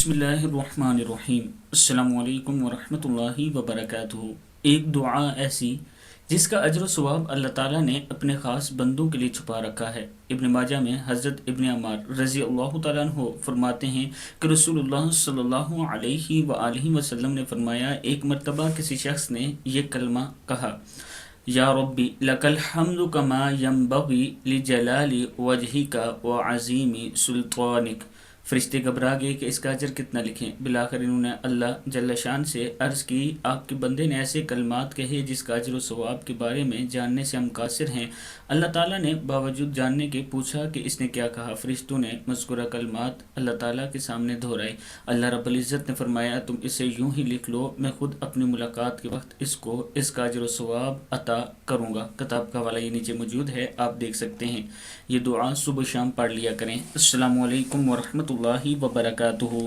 बिस्मिल्लाहिर्रहमानिर्रहीम। अस्सलामु अलैकुम वरहमतुल्लाहि वबरकातुहू। एक दुआ ऐसी जिसका अजर सवाब अल्लाह ताला ने अपने ख़ास बंदों के लिए छुपा रखा है। इब्न माजा में हज़रत इब्न अमार रज़ी अल्लाह तआला अन्हु फरमाते हैं कि रसूलुल्लाह सल्लल्लाहु अलैहि वआलिहि वसल्लम ने फरमाया, एक मर्तबा किसी शख्स ने ये कलमा कहा, या रब्बी लकल हम्दु कमा यंबगी लिजलाली वजहिका व अज़ीमी सुल्तानिक। फरिश्ते घबरा गए कि इसका अजर कितना लिखें। बिलाखिर इन्होंने अल्लाह जल्ल शान से अर्ज़ की, आपके बंदे ने ऐसे कलमात कहे जिसका अजर व सवाब के बारे में जानने से हम कासिर हैं। अल्लाह ताला ने बावजूद जानने के पूछा कि इसने क्या कहा। फरिश्तों ने मज़कूरा कलमात अल्लाह ताला के सामने दोहराए। अल्लाह रब्बुल इज़्ज़त ने फरमाया, तुम इसे यूं ही लिख लो, मैं खुद अपनी मुलाकात के वक्त इसका अजर व सवाब अता करूँगा। किताब का हवाला ये नीचे मौजूद है, आप देख सकते हैं। ये दुआ सुबह शाम पढ़ लिया करें। अस्सलामु अलैकुम वरहमतुल्लाहि वबरकातुहू।